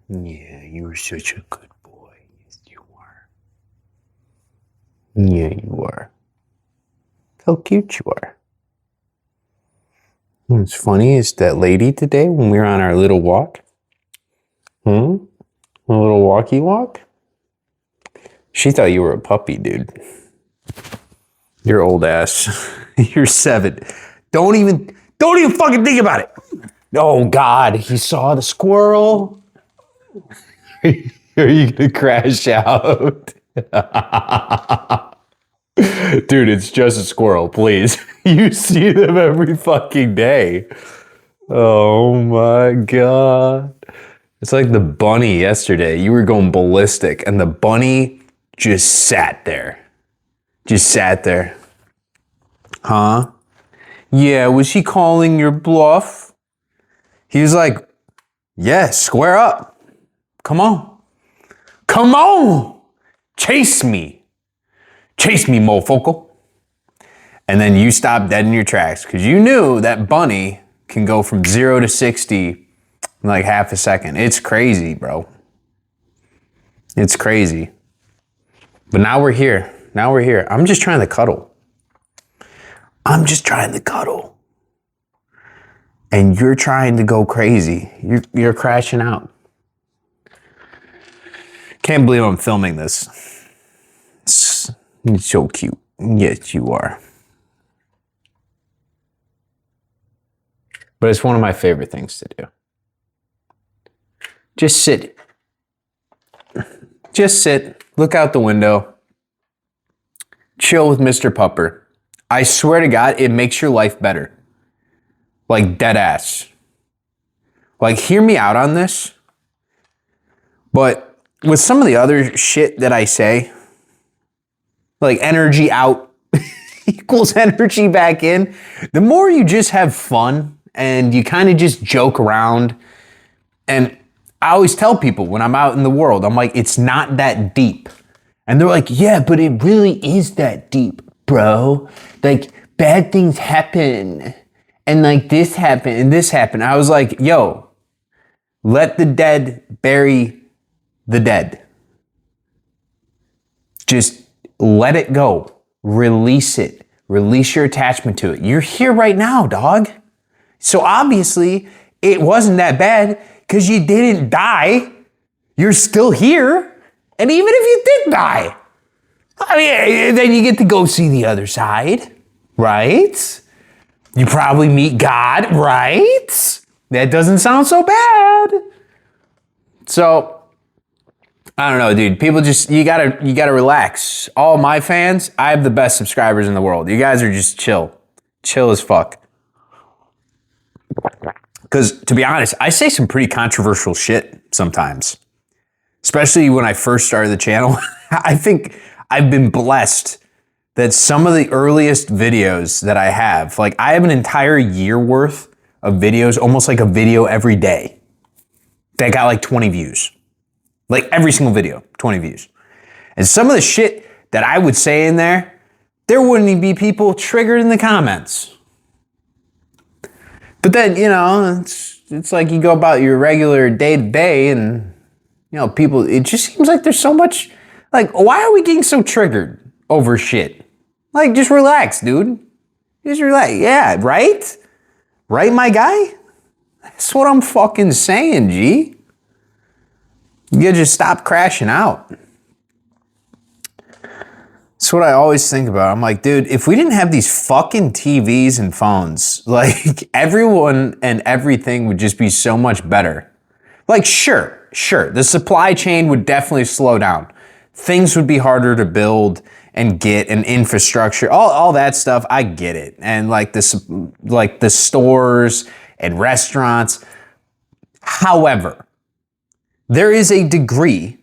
Yeah, you're such a good boy. Yes, you are. Yeah, you are. How cute you are. What's funny is that lady today, when we were on our little walk, a little walkie walk, she thought you were a puppy, dude. You're old ass. You're 7. Don't even fucking think about it. Oh God, he saw the squirrel. Are you gonna crash out? Dude, it's just a squirrel, please. You see them every fucking day. Oh my God. It's like the bunny yesterday. You were going ballistic, and the bunny just sat there. Just sat there. Huh? Yeah, was he calling your bluff? He was like, yeah, square up. Come on. Come on. Chase me. Chase me, mofocal. And then you stopped dead in your tracks because you knew that bunny can go from 0 to 60 in like half a second. It's crazy, bro. It's crazy. But now we're here. Now we're here. I'm just trying to cuddle. I'm just trying to cuddle. And you're trying to go crazy. You're crashing out. Can't believe I'm filming this. It's so cute. Yes, you are. But it's one of my favorite things to do. Just sit. Just sit. Look out the window. Chill with Mr. Pupper. I swear to God, it makes your life better. Like dead ass. Like, hear me out on this. But with some of the other shit that I say, like energy out equals energy back in, the more you just have fun and you kind of just joke around. And I always tell people when I'm out in the world, I'm like, it's not that deep. And they're like, yeah, but it really is that deep, bro. Like, bad things happen. And like this happened and this happened. I was like, yo, let the dead bury the dead. Just let it go. Release it. Release your attachment to it. You're here right now, dog. So obviously it wasn't that bad because you didn't die. You're still here. And even if you did die, I mean, then you get to go see the other side, right? You probably meet God, right? That doesn't sound so bad. So, I don't know, dude. People just, you gotta relax. All my fans, I have the best subscribers in the world. You guys are just chill. Chill as fuck. Because, to be honest, I say some pretty controversial shit sometimes. Especially when I first started the channel. I think I've been blessed that some of the earliest videos that I have, like I have an entire year worth of videos, almost like a video every day, that got like 20 views. Like every single video, 20 views. And some of the shit that I would say in there wouldn't even be people triggered in the comments. But then, you know, it's like you go about your regular day to day and, you know, people, it just seems like there's so much, like, why are we getting so triggered over shit? Like, just relax, dude. Just relax. Yeah, right? Right, my guy? That's what I'm fucking saying, G. You gotta just stop crashing out. That's what I always think about. I'm like, dude, if we didn't have these fucking TVs and phones, like, everyone and everything would just be so much better. Like, sure, the supply chain would definitely slow down. Things would be harder to build and get, and infrastructure, all that stuff, I get it. And like the stores and restaurants. However, there is a degree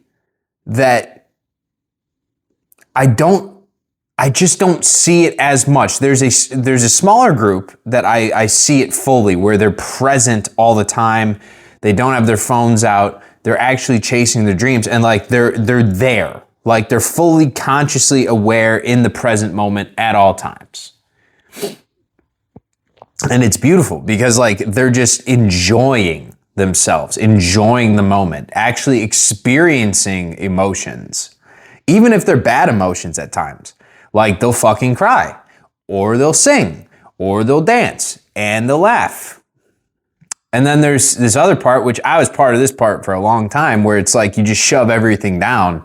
that I just don't see it as much. There's a smaller group that I see it fully, where they're present all the time. They don't have their phones out. They're actually chasing their dreams, and like they're there. Like they're fully consciously aware in the present moment at all times. And it's beautiful because like they're just enjoying themselves, enjoying the moment, actually experiencing emotions, even if they're bad emotions at times. Like they'll fucking cry, or they'll sing, or they'll dance, and they'll laugh. And then there's this other part, which I was part of this part for a long time, where it's like you just shove everything down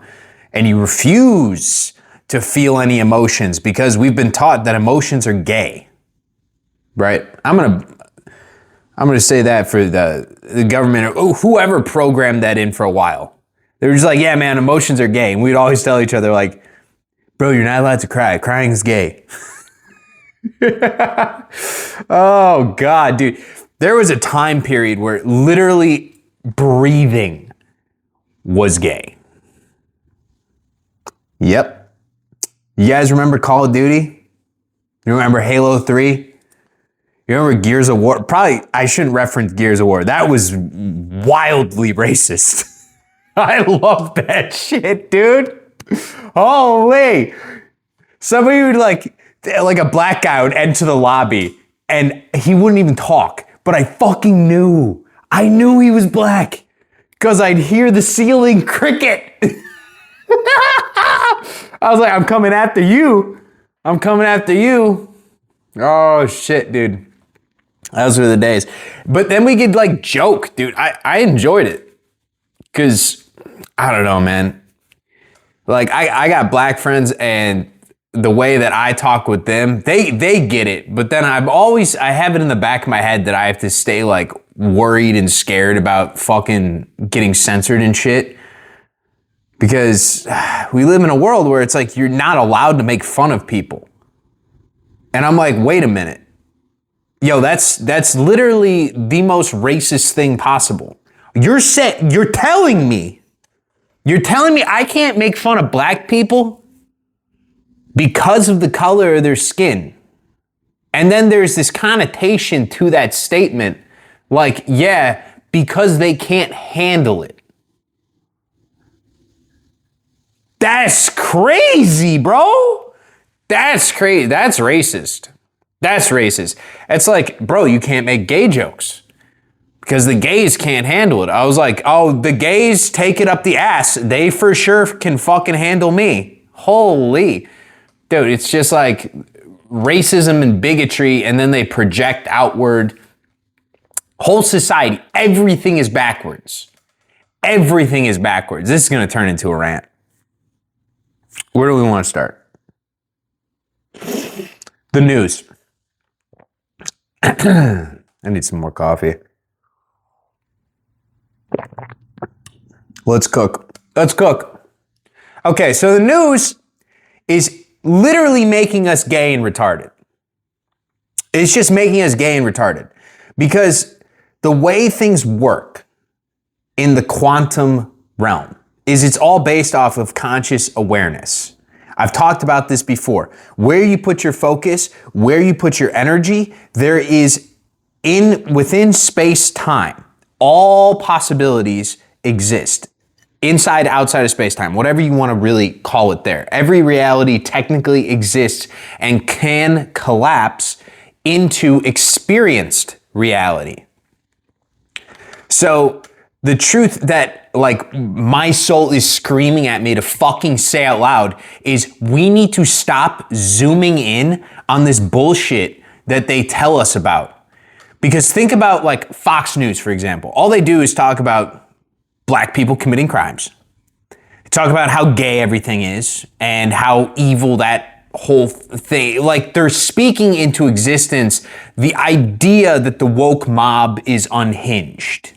and you refuse to feel any emotions because we've been taught that emotions are gay, right? I'm gonna say that for the government or whoever programmed that in for a while. They were just like, yeah, man, emotions are gay. And we'd always tell each other like, bro, you're not allowed to cry. Crying is gay. Oh God, dude. There was a time period where literally breathing was gay. Yep. You guys remember Call of Duty? You remember Halo 3? You remember Gears of War? Probably, I shouldn't reference Gears of War. That was wildly racist. I love that shit, dude. Holy. Somebody would like a black guy would enter the lobby and he wouldn't even talk. But I fucking knew. I knew he was black because I'd hear the ceiling cricket. I was like, I'm coming after you. I'm coming after you. Oh, shit, dude. Those were the days. But then we could like joke, dude. I enjoyed it because I don't know, man. Like I got black friends and the way that I talk with them, they get it. But then I have it in the back of my head that I have to stay like worried and scared about fucking getting censored and shit. Because we live in a world where it's like you're not allowed to make fun of people. And I'm like, wait a minute. Yo, that's literally the most racist thing possible. You're telling me I can't make fun of black people because of the color of their skin. And then there's this connotation to that statement, like, yeah, because they can't handle it. That's crazy, bro. That's crazy. That's racist. That's racist. It's like, bro, you can't make gay jokes because the gays can't handle it. I was like, oh, the gays take it up the ass. They for sure can fucking handle me. Holy. Dude, it's just like racism and bigotry, and then they project outward. Whole society, everything is backwards. Everything is backwards. This is going to turn into a rant. Where do we want to start? The news. I need some more coffee. Let's cook. Okay, so the news is literally making us gay and retarded. It's just making us gay and retarded. Because the way things work in the quantum realm is it's all based off of conscious awareness. I've talked about this before. Where you put your focus, where you put your energy, there is within space-time, all possibilities exist. Inside, outside of space-time, whatever you want to really call it there. Every reality technically exists and can collapse into experienced reality. So the truth that like my soul is screaming at me to fucking say out loud is we need to stop zooming in on this bullshit that they tell us about. Because think about like Fox News, for example. All they do is talk about black people committing crimes. They talk about how gay everything is and how evil that whole thing, like they're speaking into existence the idea that the woke mob is unhinged,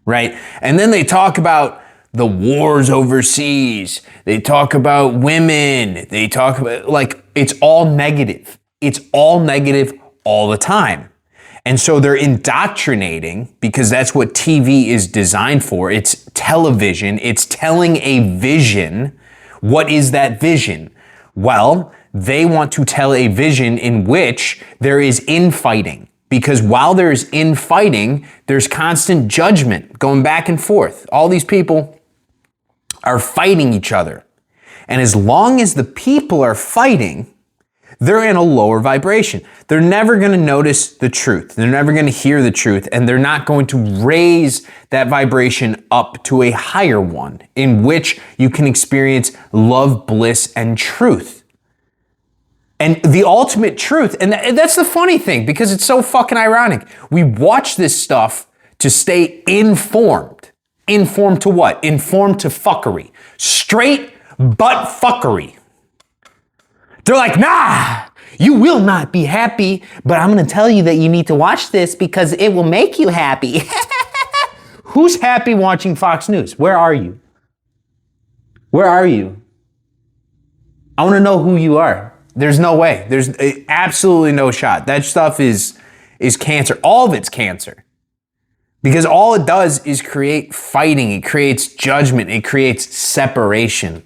right? And then they talk about the wars overseas. They talk about women. They talk about, like, it's all negative. It's all negative all the time. And so they're indoctrinating because that's what TV is designed for. It's television. It's telling a vision. What is that vision? Well, they want to tell a vision in which there is infighting. Because while there's infighting, there's constant judgment going back and forth. All these people are fighting each other. And as long as the people are fighting, they're in a lower vibration. They're never going to notice the truth. They're never going to hear the truth, and they're not going to raise that vibration up to a higher one in which you can experience love, bliss, and truth. And the ultimate truth, and that's the funny thing, because it's so fucking ironic. We watch this stuff to stay informed. Informed to what? Informed to fuckery. Straight butt fuckery. They're like, nah, you will not be happy, but I'm going to tell you that you need to watch this because it will make you happy. Who's happy watching Fox News? Where are you? Where are you? I want to know who you are. There's no way. There's absolutely no shot. That stuff is cancer. All of it's cancer. Because all it does is create fighting. It creates judgment. It creates separation.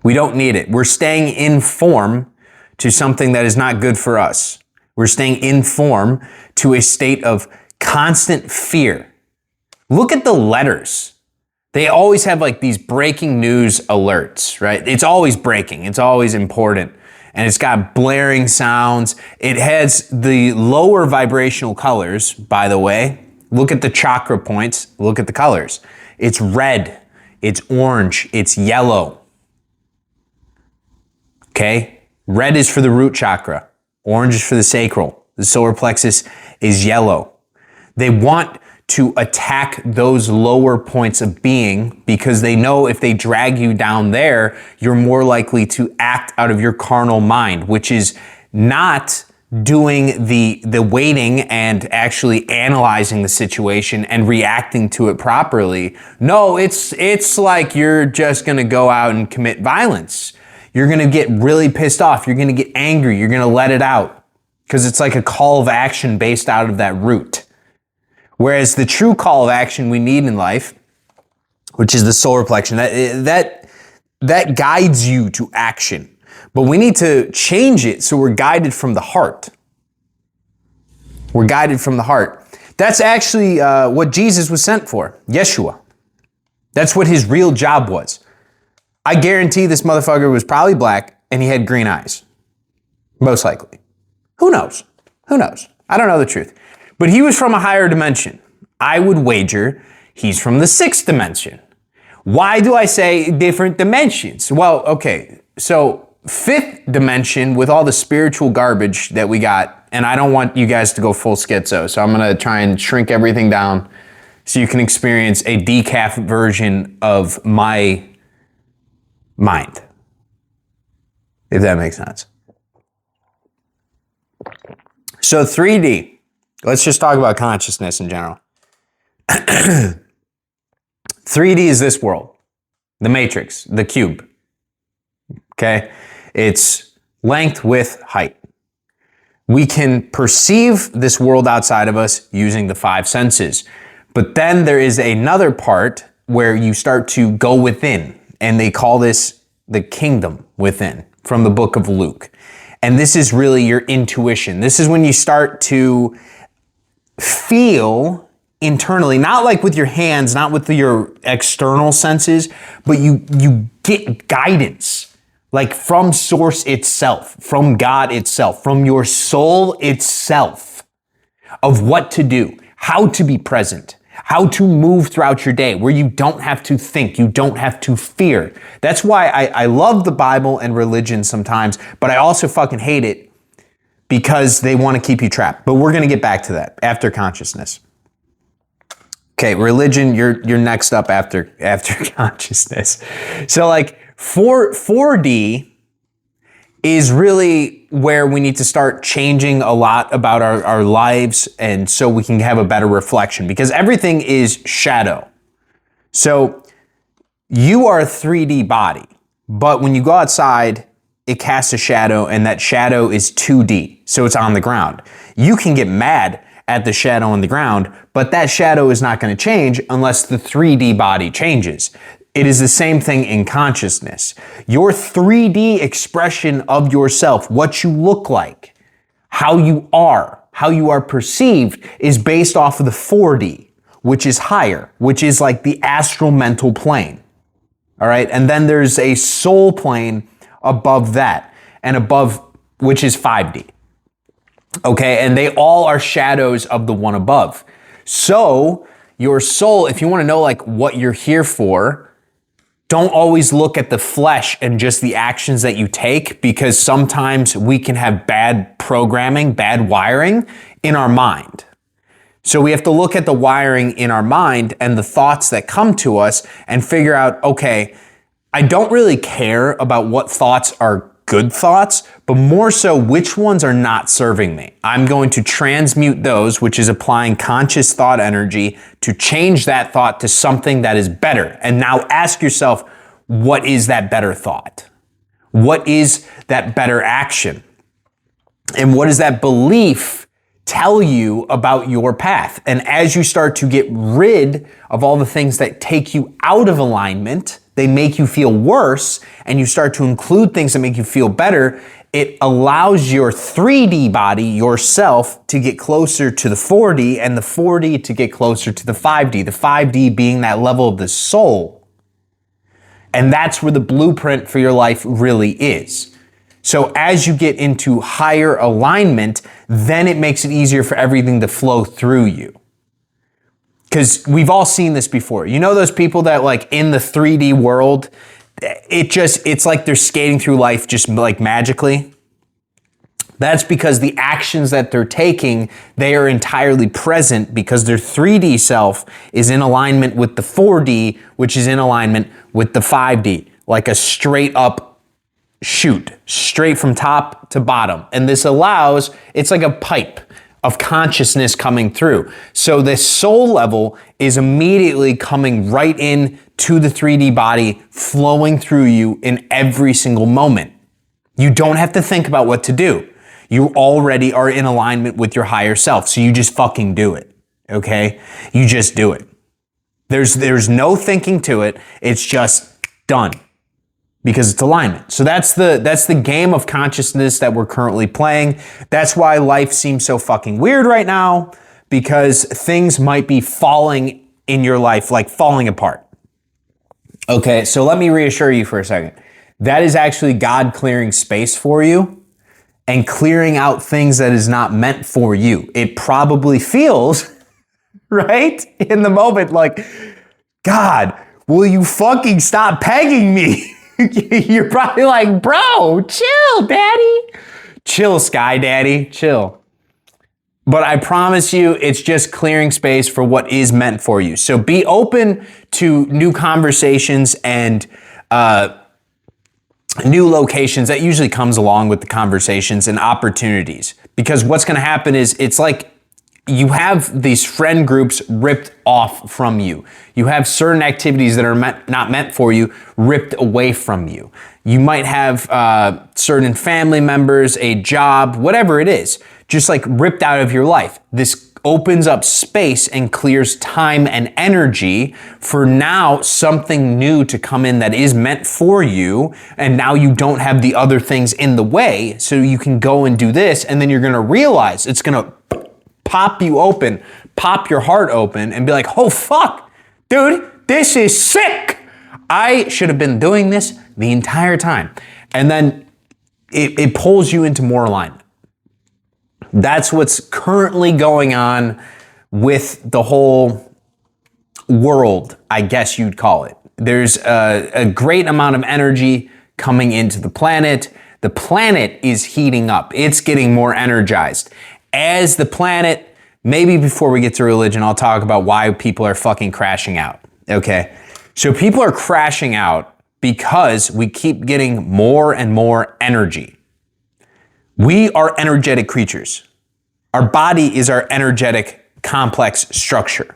We don't need it. We're staying in form to something that is not good for us. We're staying in form to a state of constant fear. Look at the letters. They always have like these breaking news alerts, right? It's always breaking. It's always important. And it's got blaring sounds. It has the lower vibrational colors, by the way. Look at the chakra points. Look at the colors. It's red. It's orange. It's yellow. Okay? Red is for the root chakra. Orange is for the sacral. The solar plexus is yellow. They want to attack those lower points of being because they know if they drag you down there, you're more likely to act out of your carnal mind, which is not doing the waiting and actually analyzing the situation and reacting to it properly. No, it's like you're just going to go out and commit violence. You're going to get really pissed off. You're going to get angry. You're going to let it out because it's like a call of action based out of that root. Whereas the true call of action we need in life, which is the solar plexus, that guides you to action. But we need to change it so we're guided from the heart. We're guided from the heart. That's actually what Jesus was sent for, Yeshua. That's what his real job was. I guarantee this motherfucker was probably black and he had green eyes. Most likely. Who knows? Who knows? I don't know the truth. But he was from a higher dimension. I would wager he's from the 6th dimension. Why do I say different dimensions? Well, okay, so 5th dimension with all the spiritual garbage that we got, and I don't want you guys to go full schizo, so I'm gonna try and shrink everything down so you can experience a decaf version of my mind, if that makes sense. So 3D. Let's just talk about consciousness in general. 3D is this world, the matrix, the cube. Okay? It's length, width, height. We can perceive this world outside of us using the 5 senses. But then there is another part where you start to go within, and they call this the kingdom within, from the book of Luke. And this is really your intuition. This is when you start to feel internally, not like with your hands, not with your external senses, but you get guidance, like from source itself, from God itself, from your soul itself, of what to do, how to be present, how to move throughout your day, where you don't have to think, you don't have to fear. That's why I love the Bible and religion sometimes, but I also fucking hate it because they want to keep you trapped. But we're going to get back to that after consciousness. Okay, religion, you're next up after consciousness. So like 4D is really where we need to start changing a lot about our lives, and so we can have a better reflection, because everything is shadow. So you are a 3D body, but when you go outside, it casts a shadow, and that shadow is 2D, so it's on the ground. You can get mad at the shadow on the ground, but that shadow is not going to change unless the 3D body changes. It is the same thing in consciousness. Your 3D expression of yourself, what you look like, how you are perceived, is based off of the 4D, which is higher, which is like the astral mental plane. All right, and then there's a soul plane above that. and above, which is 5D. Okay, and they all are shadows of the one above. So your soul, if you want to know like what you're here for, don't always look at the flesh and just the actions that you take, because sometimes we can have bad programming, bad wiring in our mind. So we have to look at the wiring in our mind and the thoughts that come to us and figure out, okay, I don't really care about what thoughts are good thoughts, but more so which ones are not serving me. I'm going to transmute those, which is applying conscious thought energy to change that thought to something that is better. And now ask yourself, what is that better thought? What is that better action? And what does that belief tell you about your path? And as you start to get rid of all the things that take you out of alignment, they make you feel worse, and you start to include things that make you feel better, it allows your 3D body, yourself, to get closer to the 4D, and the 4D to get closer to the 5D, the 5D being that level of the soul. And that's where the blueprint for your life really is. So as you get into higher alignment, then it makes it easier for everything to flow through you. Because we've all seen this before. You know those people that like in the 3D world, it's like they're skating through life just like magically? That's because the actions that they're taking, they are entirely present because their 3D self is in alignment with the 4D, which is in alignment with the 5D, like a straight up shoot, straight from top to bottom. And this allows, it's like a pipe of consciousness coming through. So this soul level is immediately coming right in to the 3D body, flowing through you in every single moment. You don't have to think about what to do. You already are in alignment with your higher self. So you just fucking do it. Okay? You just do it. There's no thinking to it. It's just done. Because it's alignment. So that's the game of consciousness that we're currently playing. That's why life seems so fucking weird right now, because things might be falling in your life, like falling apart. Okay, so let me reassure you for a second. That is actually God clearing space for you and clearing out things that is not meant for you. It probably feels, right, in the moment like, God, will you fucking stop pegging me? You're probably like, bro, chill, daddy. Chill, Sky Daddy, chill. But I promise you, it's just clearing space for what is meant for you. So be open to new conversations and new locations. That usually comes along with the conversations and opportunities. Because what's going to happen is it's like you have these friend groups ripped off from you. You have certain activities that are not meant for you ripped away from you. You might have certain family members, a job, whatever it is, just like ripped out of your life. This opens up space and clears time and energy for now something new to come in that is meant for you. And now you don't have the other things in the way, so you can go and do this. And then you're going to realize it's going to pop you open, pop your heart open and be like, oh fuck, dude, this is sick. I should have been doing this the entire time. And then it pulls you into more alignment. That's what's currently going on with the whole world, I guess you'd call it. There's a great amount of energy coming into the planet. The planet is heating up. It's getting more energized. As the planet, maybe before we get to religion, I'll talk about why people are fucking crashing out, okay? So people are crashing out because we keep getting more and more energy. We are energetic creatures. Our body is our energetic complex structure,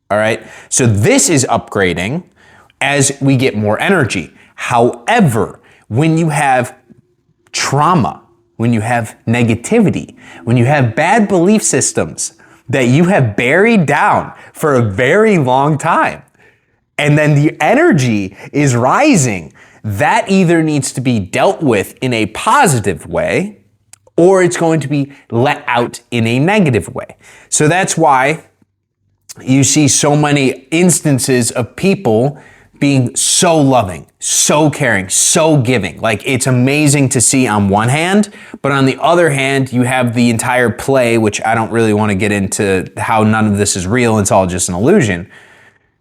all right? So this is upgrading as we get more energy. However, when you have trauma, when you have negativity, when you have bad belief systems that you have buried down for a very long time, and then the energy is rising, that either needs to be dealt with in a positive way, or it's going to be let out in a negative way. So that's why you see so many instances of people being so loving, so caring, so giving. Like, it's amazing to see on one hand, but on the other hand, you have the entire play, which I don't really want to get into how none of this is real. It's all just an illusion,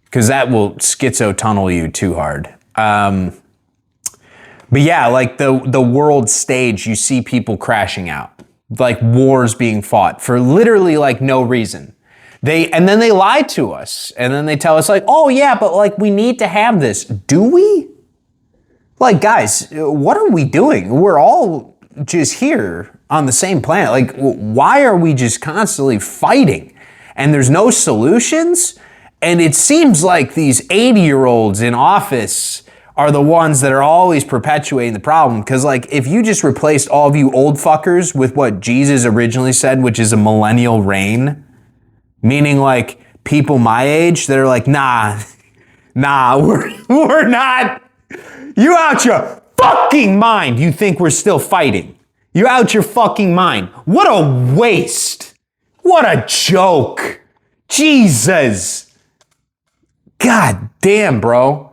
because that will schizo tunnel you too hard. But yeah, like the world stage, you see people crashing out, like wars being fought for literally like no reason. And then they lie to us, and then they tell us like, oh yeah, but like we need to have this. Do we? Like, guys, what are we doing? We're all just here on the same planet. Like, why are we just constantly fighting? And there's no solutions? And it seems like these 80-year-olds in office are the ones that are always perpetuating the problem. Because like, if you just replaced all of you old fuckers with what Jesus originally said, which is a millennial reign, meaning like people my age that are like, nah, we're not. You out your fucking mind. You think we're still fighting. You out your fucking mind. What a waste. What a joke. Jesus. God damn, bro.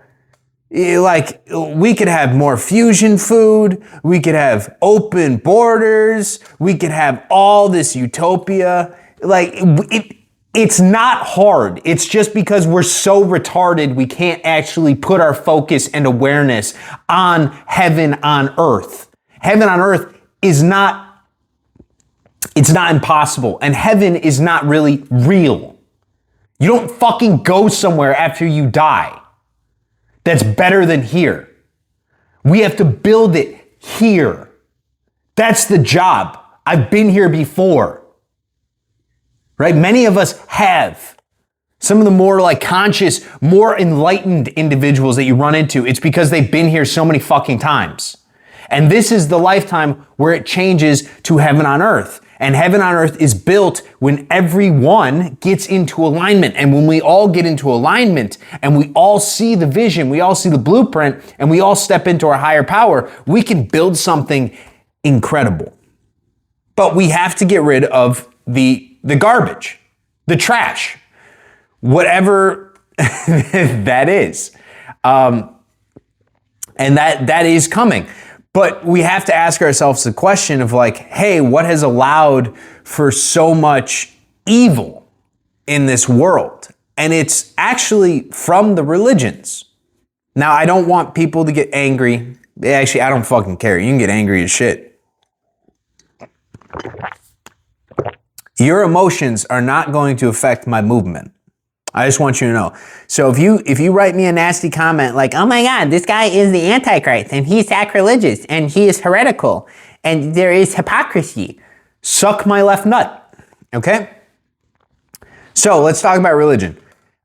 Like, we could have more fusion food. We could have open borders. We could have all this utopia. Like, it's not hard. It's just because we're so retarded, we can't actually put our focus and awareness on heaven on earth. Heaven on earth is not, it's not impossible. And heaven is not really real. You don't fucking go somewhere after you die that's better than here. We have to build it here. That's the job. I've been here before. Right? Many of us have. Some of the more like conscious, more enlightened individuals that you run into, it's because they've been here so many fucking times. And this is the lifetime where it changes to heaven on earth. And heaven on earth is built when everyone gets into alignment. And when we all get into alignment and we all see the vision, we all see the blueprint, and we all step into our higher power, we can build something incredible. But we have to get rid of the garbage, the trash, whatever that is. And that is coming. But we have to ask ourselves the question of like, hey, what has allowed for so much evil in this world? And it's actually from the religions. Now, I don't want people to get angry. Actually, I don't fucking care. You can get angry as shit. Your emotions are not going to affect my movement. I just want you to know. So if you write me a nasty comment like, oh my God, this guy is the Antichrist and he's sacrilegious and he is heretical and there is hypocrisy, suck my left nut. Okay? So let's talk about religion.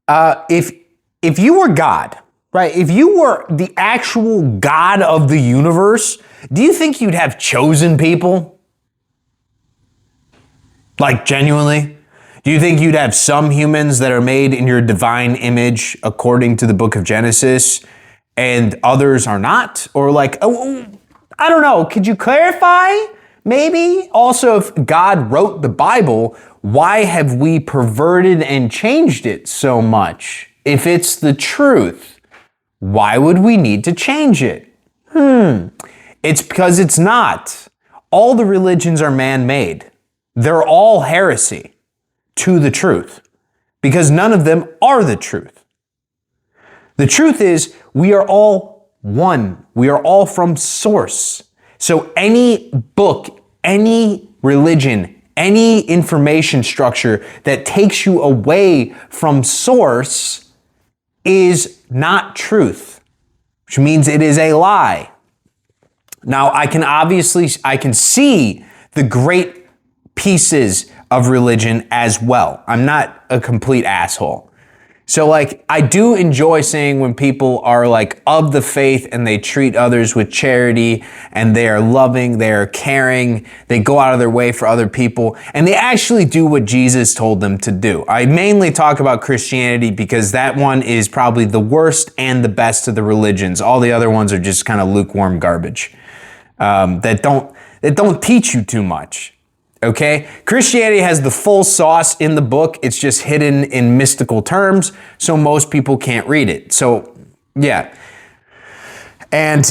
If you were God, right? If you were the actual God of the universe, do you think you'd have chosen people? Like, genuinely? Do you think you'd have some humans that are made in your divine image according to the book of Genesis and others are not? Or like, oh, I don't know. Could you clarify? Maybe? Also, if God wrote the Bible, why have we perverted and changed it so much? If it's the truth, why would we need to change it? It's because it's not. All the religions are man-made. They're all heresy to the truth, because none of them are the truth. The truth is we are all one. We are all from source. So any book, any religion, any information structure that takes you away from source is not truth, which means it is a lie. Now, I can see the great pieces of religion as well. I'm not a complete asshole. So like, I do enjoy seeing when people are like of the faith and they treat others with charity and they are loving, they are caring, they go out of their way for other people, and they actually do what Jesus told them to do. I mainly talk about Christianity because that one is probably the worst and the best of the religions. All the other ones are just kind of lukewarm garbage that don't teach you too much. Okay? Christianity has the full sauce in the book. It's just hidden in mystical terms, so most people can't read it. So Yeah. And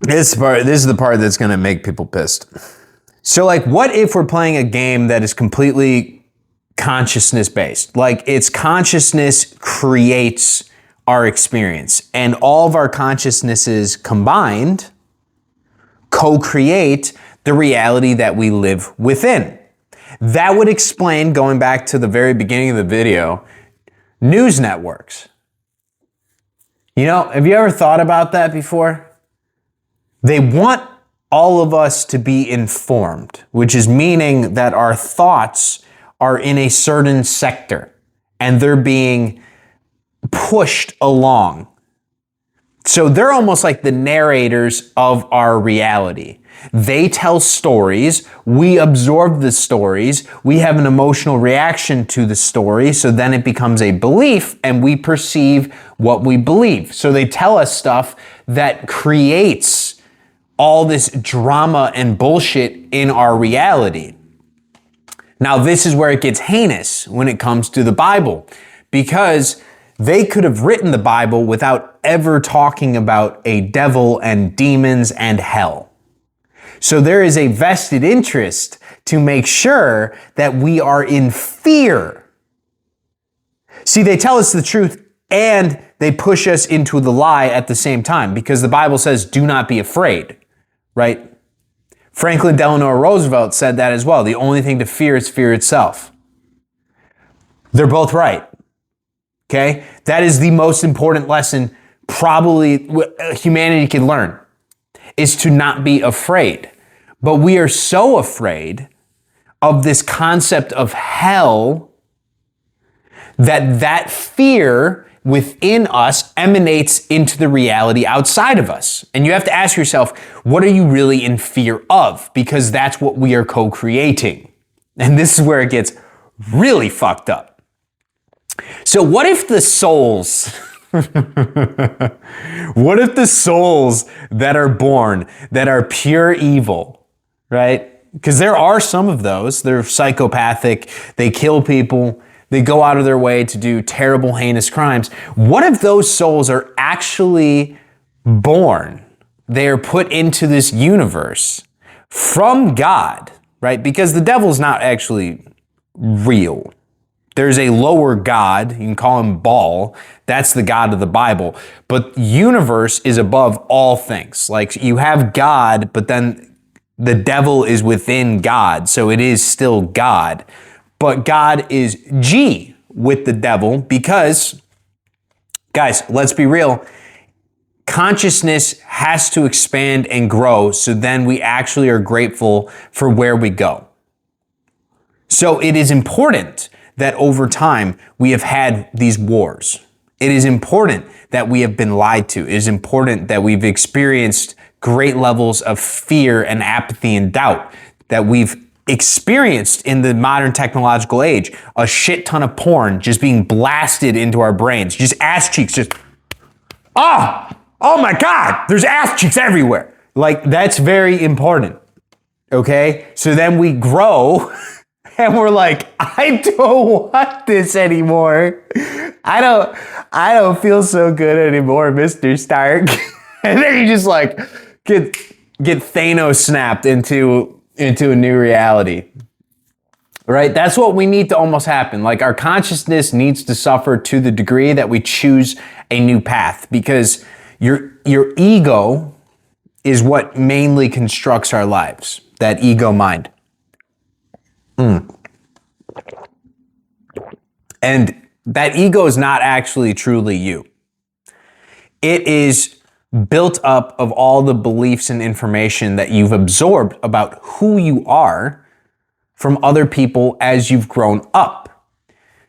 this is the part that's going to make people pissed. So like, what if we're playing a game that is completely consciousness based? Like, its consciousness creates our experience, and all of our consciousnesses combined co-create the reality that we live within. That would explain, going back to the very beginning of the video, news networks. You know, have you ever thought about that before? They want all of us to be informed, which is meaning that our thoughts are in a certain sector and they're being pushed along. So they're almost like the narrators of our reality. They tell stories, we absorb the stories, we have an emotional reaction to the story, so then it becomes a belief and we perceive what we believe. So they tell us stuff that creates all this drama and bullshit in our reality. Now, this is where it gets heinous when it comes to the Bible, because they could have written the Bible without ever talking about a devil and demons and hell. So there is a vested interest to make sure that we are in fear. See, they tell us the truth and they push us into the lie at the same time, because the Bible says, do not be afraid, right? Franklin Delano Roosevelt said that as well. The only thing to fear is fear itself. They're both right. Okay? That is the most important lesson probably humanity can learn, is to not be afraid. But we are so afraid of this concept of hell that fear within us emanates into the reality outside of us. And you have to ask yourself, what are you really in fear of? Because that's what we are co-creating. And this is where it gets really fucked up. So what if the souls, what if the souls that are born, that are pure evil, right? Because there are some of those, they're psychopathic, they kill people, they go out of their way to do terrible, heinous crimes. What if those souls are actually born? They are put into this universe from God, right? Because the devil's not actually real. There's a lower God, you can call him Baal, that's the God of the Bible. But universe is above all things. Like, you have God, but then the devil is within God, so it is still God. But God is G with the devil because, guys, let's be real, consciousness has to expand and grow, so then we actually are grateful for where we go. So it is important that over time we have had these wars. It is important that we have been lied to. It is important that we've experienced great levels of fear and apathy and doubt, that we've experienced in the modern technological age, a shit ton of porn just being blasted into our brains, just ass cheeks, just, oh my God, there's ass cheeks everywhere. Like, that's very important, okay? So then we grow and we're like, I don't want this anymore. I don't feel so good anymore, Mr. Stark. And then you just like get Thanos snapped into a new reality. Right? That's what we need to almost happen. Like, our consciousness needs to suffer to the degree that we choose a new path, because your ego is what mainly constructs our lives. That ego mind. And that ego is not actually truly you. It is built up of all the beliefs and information that you've absorbed about who you are from other people as you've grown up.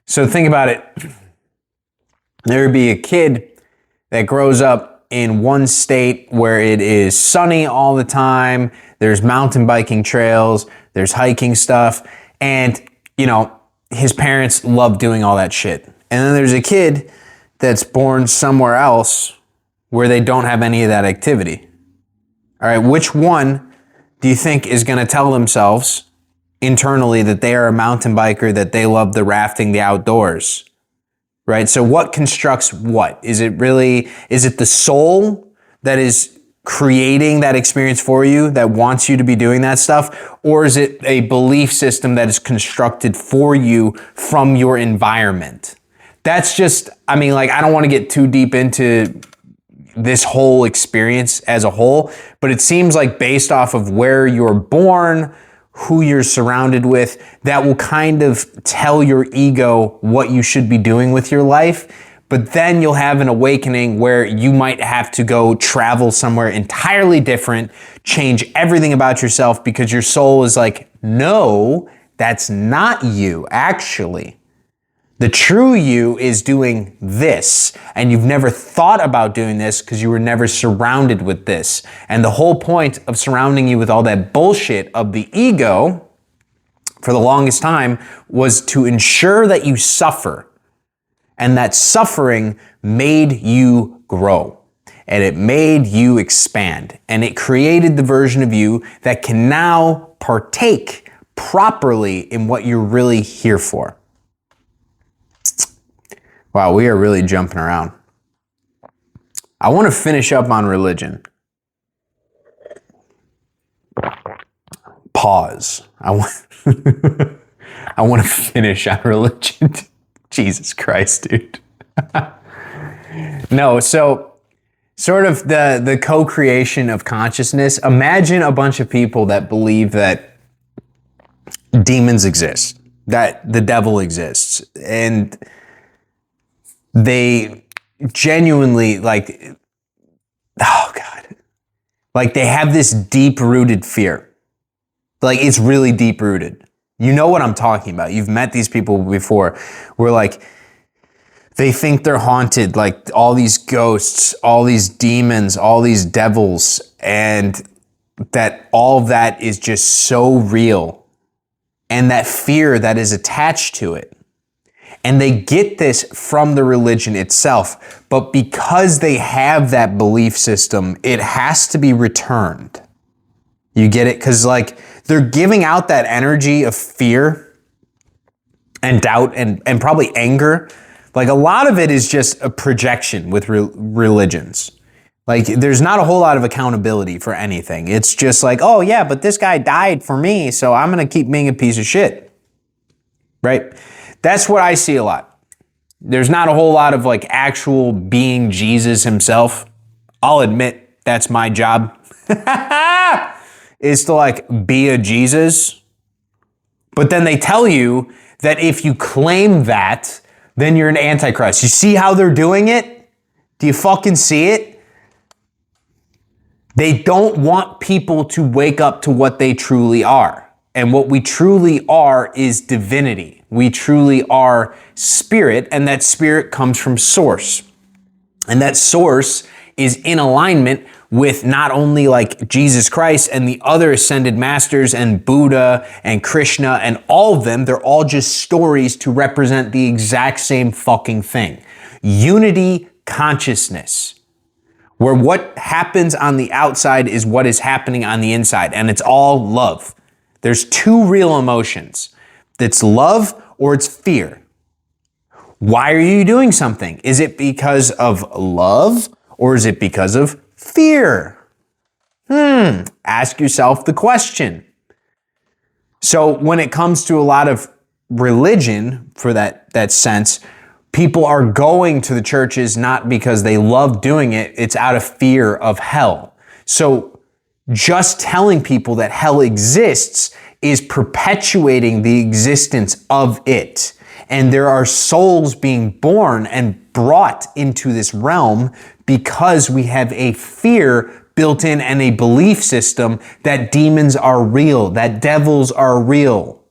So think about it. There would be a kid that grows up in one state where it is sunny all the time, there's mountain biking trails, there's hiking stuff, and, you know, his parents love doing all that shit. And then there's a kid that's born somewhere else where they don't have any of that activity. All right, which one do you think is going to tell themselves internally that they are a mountain biker, that they love the rafting, the outdoors, right? So what constructs what? Is it the soul that is creating that experience for you, that wants you to be doing that stuff? Or is it a belief system that is constructed for you from your environment? That's just, I mean, like, I don't want to get too deep into this whole experience as a whole, but it seems like based off of where you're born, who you're surrounded with, that will kind of tell your ego what you should be doing with your life. But then you'll have an awakening where you might have to go travel somewhere entirely different, change everything about yourself, because your soul is like, no, that's not you, actually. The true you is doing this, and you've never thought about doing this because you were never surrounded with this. And the whole point of surrounding you with all that bullshit of the ego for the longest time was to ensure that you suffer. And that suffering made you grow, and it made you expand, and it created the version of you that can now partake properly in what you're really here for. Wow, we are really jumping around. I want to finish up on religion. Pause. I want to finish on religion. Jesus Christ, dude. No, so sort of the co-creation of consciousness. Imagine a bunch of people that believe that demons exist, that the devil exists, and they genuinely, like, oh God, like they have this deep-rooted fear. Like, it's really deep-rooted. You know what I'm talking about. You've met these people before where, like, they think they're haunted, like all these ghosts, all these demons, all these devils, and that all of that is just so real. And that fear that is attached to it. And they get this from the religion itself, but because they have that belief system, it has to be returned. You get it? Because, like, they're giving out that energy of fear and doubt and probably anger. Like, a lot of it is just a projection with religions. Like, there's not a whole lot of accountability for anything. It's just like, oh yeah, but this guy died for me, so I'm going to keep being a piece of shit. Right? That's what I see a lot. There's not a whole lot of, like, actual being Jesus himself. I'll admit that's my job. Is to, like, be a Jesus. But then they tell you that if you claim that, then you're an antichrist. You see how they're doing it? Do you fucking see it? They don't want people to wake up to what they truly are. And what we truly are is divinity. We truly are spirit, and that spirit comes from source. And that source is in alignment with not only, like, Jesus Christ and the other ascended masters and Buddha and Krishna and all of them. They're all just stories to represent the exact same fucking thing. Unity consciousness. Where what happens on the outside is what is happening on the inside, and it's all love. There's two real emotions. It's love or it's fear. Why are you doing something? Is it because of love or is it because of fear? Ask yourself the question. So when it comes to a lot of religion, for that sense, people are going to the churches not because they love doing it, it's out of fear of hell. So just telling people that hell exists is perpetuating the existence of it. And there are souls being born and brought into this realm because we have a fear built in and a belief system that demons are real, that devils are real.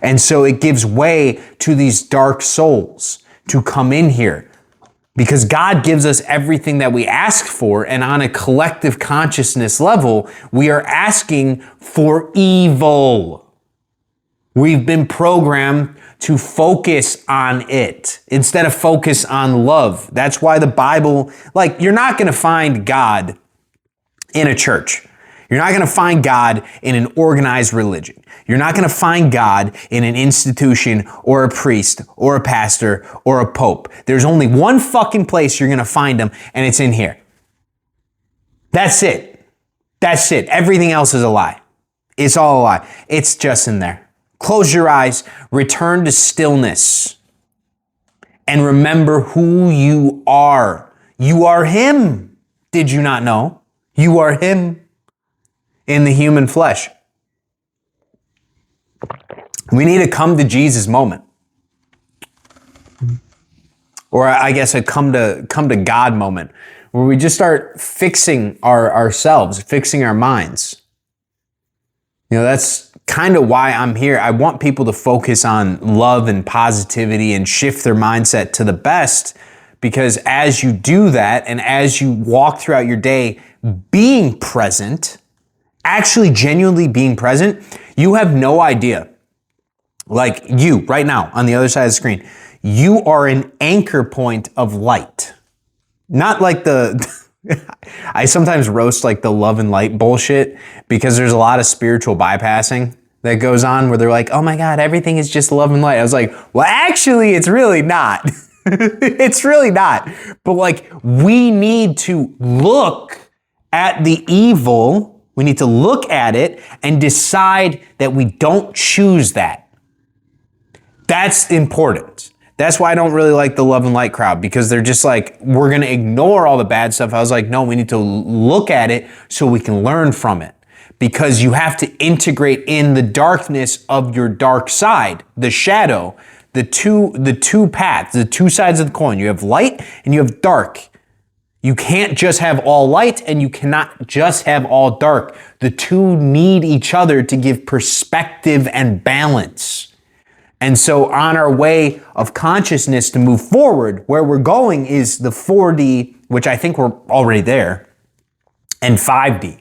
And so it gives way to these dark souls to come in here. Because God gives us everything that we ask for, and on a collective consciousness level, we are asking for evil. We've been programmed to focus on it instead of focus on love. That's why the Bible, like, you're not going to find God in a church. You're not going to find God in an organized religion. You're not going to find God in an institution or a priest or a pastor or a pope. There's only one fucking place you're going to find him, and it's in here. That's it. That's it. Everything else is a lie. It's all a lie. It's just in there. Close your eyes, return to stillness, and remember who you are. You are him. Did you not know? You are him in the human flesh. We need a come to Jesus moment. Or I guess a come to God moment, where we just start fixing ourselves, fixing our minds. That's kind of why I'm here. I want people to focus on love and positivity and shift their mindset to the best, because as you do that and as you walk throughout your day being present, actually genuinely being present, you have no idea. Like you right now on the other side of the screen, you are an anchor point of light. Not like I sometimes roast like the love and light bullshit, because there's a lot of spiritual bypassing that goes on where they're like, oh my God, everything is just love and light. I was like, well, actually, it's really not. It's really not. But like, we need to look at the evil. We need to look at it and decide that we don't choose that. That's important. That's why I don't really like the love and light crowd, because they're just like, we're going to ignore all the bad stuff. I was like, no, we need to look at it so we can learn from it, because you have to integrate in the darkness of your dark side, the shadow, the two paths, the two sides of the coin. You have light and you have dark. You can't just have all light and you cannot just have all dark. The two need each other to give perspective and balance. And so on our way of consciousness to move forward, where we're going is the 4D, which I think we're already there, and 5D.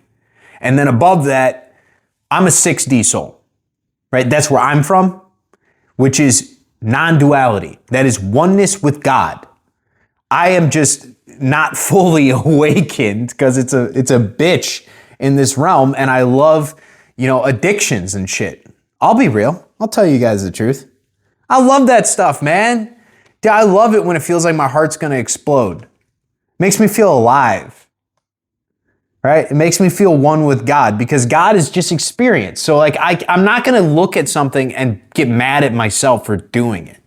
And then above that, I'm a 6D soul, right? That's where I'm from, which is non-duality. That is oneness with God. I am just not fully awakened because it's a bitch in this realm, and I love, addictions and shit. I'll be real. I'll tell you guys the truth. I love that stuff, man. Dude, I love it when it feels like my heart's going to explode. It makes me feel alive, right? It makes me feel one with God, because God is just experience. So like, I'm not going to look at something and get mad at myself for doing it.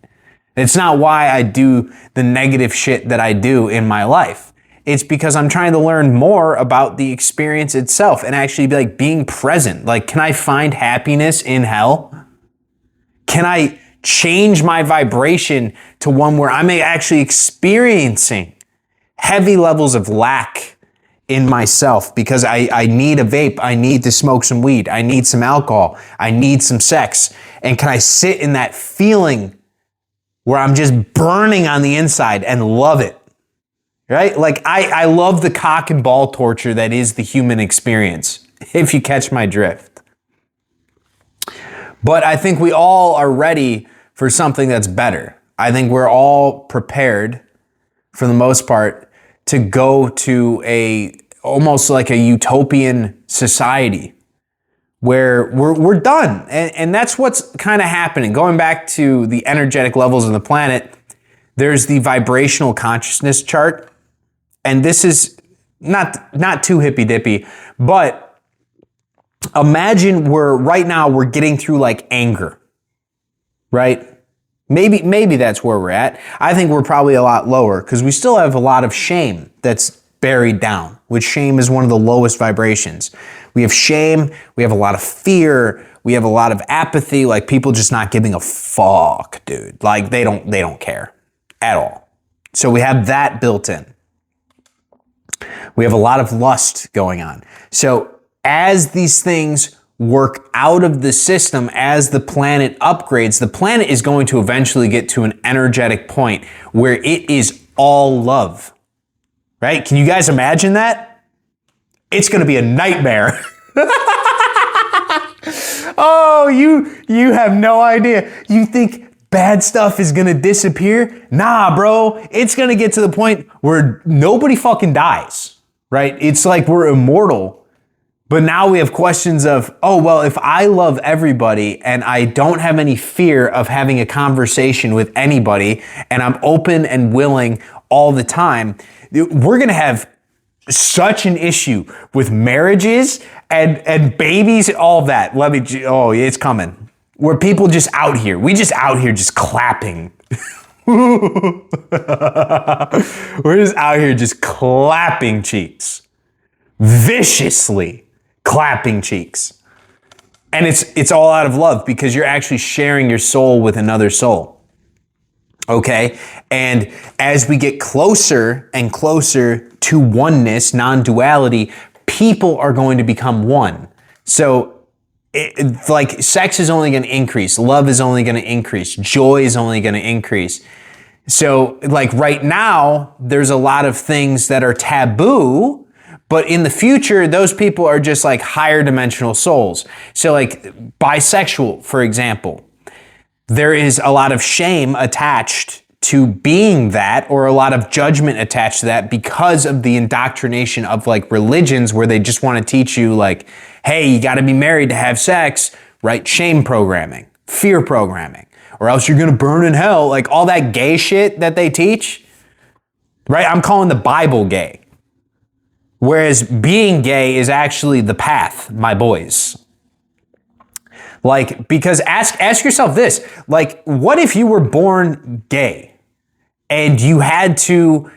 It's not why I do the negative shit that I do in my life. It's because I'm trying to learn more about the experience itself and actually be like being present. Like, can I find happiness in hell? Can I change my vibration to one where I'm actually experiencing heavy levels of lack in myself because I need a vape, I need to smoke some weed, I need some alcohol, I need some sex? And can I sit in that feeling where I'm just burning on the inside and love it? Right? Like I love the cock and ball torture that is the human experience, if you catch my drift. But I think we all are ready for something that's better. I think we're all prepared, for the most part, to go to almost like a utopian society where we're done. And that's what's kind of happening. Going back to the energetic levels of the planet, there's the vibrational consciousness chart. And this is not too hippy-dippy, but imagine right now we're getting through like anger, right? Maybe that's where we're at. I think we're probably a lot lower because we still have a lot of shame that's buried down, which shame is one of the lowest vibrations. We have shame, we have a lot of fear, we have a lot of apathy, like people just not giving a fuck, dude. Like they don't care at all. So we have that built in. We have a lot of lust going on. So as these things work out of the system, as the planet upgrades, the planet is going to eventually get to an energetic point where it is all love, right? Can you guys imagine that? It's going to be a nightmare. Oh, you have no idea. You think bad stuff is going to disappear? Nah, bro. It's going to get to the point where nobody fucking dies, right? It's like we're immortal But now we have questions of, oh, well, if I love everybody and I don't have any fear of having a conversation with anybody and I'm open and willing all the time, we're going to have such an issue with marriages and babies, all of that. It's coming. Where people just out here, we just out here just clapping. We're just out here just clapping cheeks. Viciously clapping cheeks. And it's all out of love because you're actually sharing your soul with another soul. Okay? And as we get closer and closer to oneness, non-duality, people are going to become one. So like sex is only going to increase, love is only going to increase, joy is only going to increase. So like right now, there's a lot of things that are taboo, but in the future, those people are just like higher dimensional souls. So like bisexual, for example, there is a lot of shame attached to being that, or a lot of judgment attached to that because of the indoctrination of like religions where they just want to teach you like, hey, you got to be married to have sex, right? Shame programming, fear programming, or else you're going to burn in hell. Like all that gay shit that they teach, right? I'm calling the Bible gay. Whereas being gay is actually the path, my boys. Like, because ask yourself this, like, what if you were born gay and you had to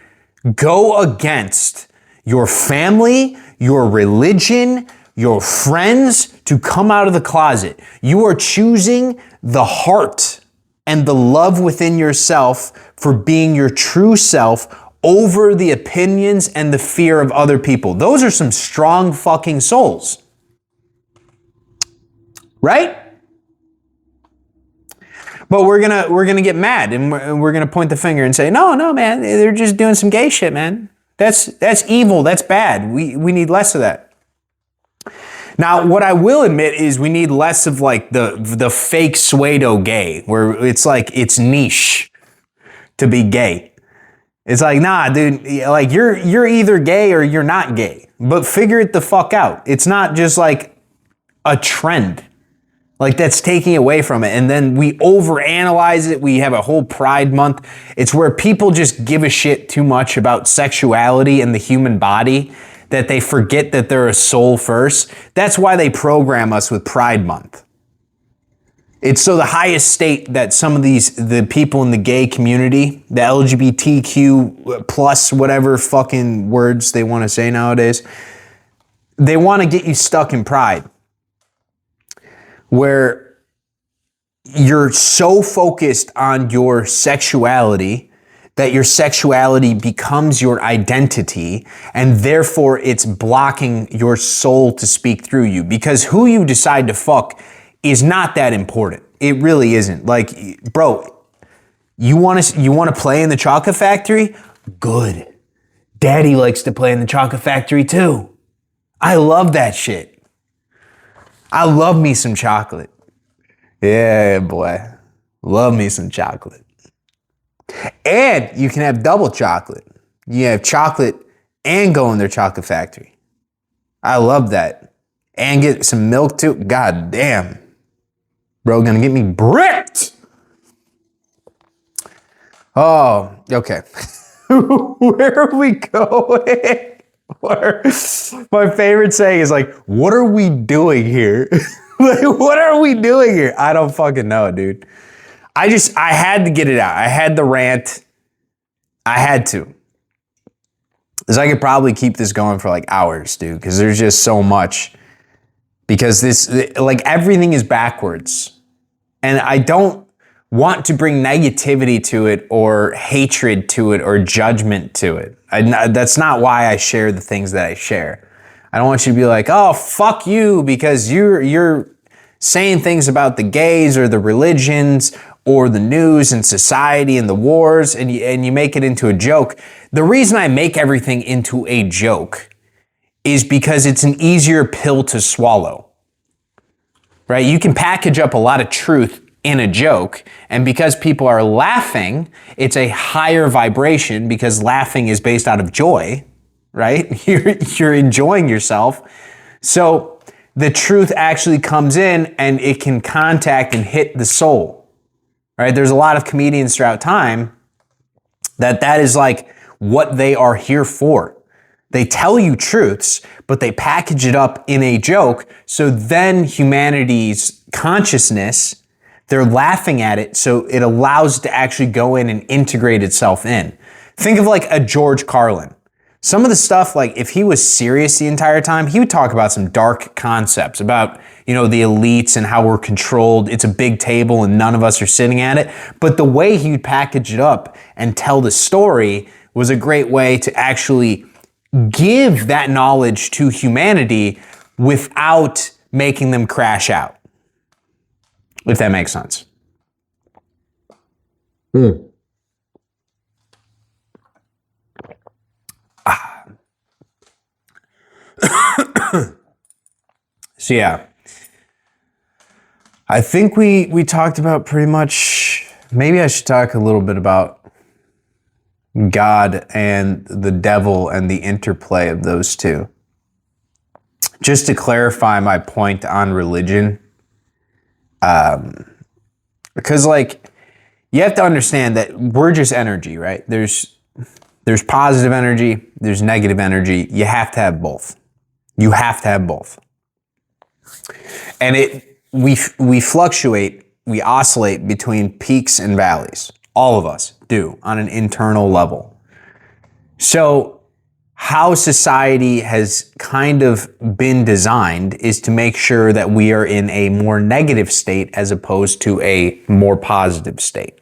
go against your family, your religion, your friends to come out of the closet? You are choosing the heart and the love within yourself for being your true self over the opinions and the fear of other people. Those are some strong fucking souls. Right? But we're gonna get mad and we're gonna point the finger and say, no, man, they're just doing some gay shit, man. That's evil, that's bad. We need less of that. Now, what I will admit is we need less of like the fake pseudo gay, where it's like it's niche to be gay. It's like, nah, dude, like you're either gay or you're not gay, but figure it the fuck out. It's not just like a trend. Like that's taking away from it. And then we overanalyze it. We have a whole Pride Month. It's where people just give a shit too much about sexuality and the human body that they forget that they're a soul first. That's why they program us with Pride Month. It's so the highest state that some of the people in the gay community, the LGBTQ plus whatever fucking words they want to say nowadays, they want to get you stuck in pride. Where you're so focused on your sexuality that your sexuality becomes your identity, and therefore it's blocking your soul to speak through you. Because who you decide to fuck is not that important. It really isn't. Like, bro, you want to play in the chocolate factory? Good. Daddy likes to play in the chocolate factory too. I love that shit. I love me some chocolate. Yeah, boy. Love me some chocolate. And you can have double chocolate. You have chocolate and go in their chocolate factory. I love that. And get some milk too. God damn. Bro, gonna get me bricked. Oh, okay. Where are we going? My favorite saying is like, what are we doing here? Like, what are we doing here? I don't fucking know, dude. I had to get it out. I had the rant. I had to. Because I could probably keep this going for like hours, dude, because there's just so much. Because like everything is backwards. And I don't want to bring negativity to it or hatred to it or judgment to it. That's not why I share the things that I share. I don't want you to be like, oh, fuck you, because you're saying things about the gays or the religions or the news and society and the wars, and you make it into a joke. The reason I make everything into a joke is because it's an easier pill to swallow, right? You can package up a lot of truth in a joke, and because people are laughing, it's a higher vibration because laughing is based out of joy, right? You're enjoying yourself. So the truth actually comes in and it can contact and hit the soul, right? There's a lot of comedians throughout time that is like what they are here for. They tell you truths, but they package it up in a joke. So then humanity's consciousness, they're laughing at it. So it allows it to actually go in and integrate itself in. Think of like a George Carlin. Some of the stuff, like if he was serious the entire time, he would talk about some dark concepts about, the elites and how we're controlled. It's a big table and none of us are sitting at it. But the way he would package it up and tell the story was a great way to actually give that knowledge to humanity without making them crash out. If that makes sense. So yeah, I think we talked about pretty much, maybe I should talk a little bit about God and the devil and the interplay of those two. Just to clarify my point on religion, because like you have to understand that we're just energy, right? There's positive energy, there's negative energy. You have to have both. You have to have both. And we fluctuate, we oscillate between peaks and valleys. All of us do on an internal level. So how society has kind of been designed is to make sure that we are in a more negative state as opposed to a more positive state.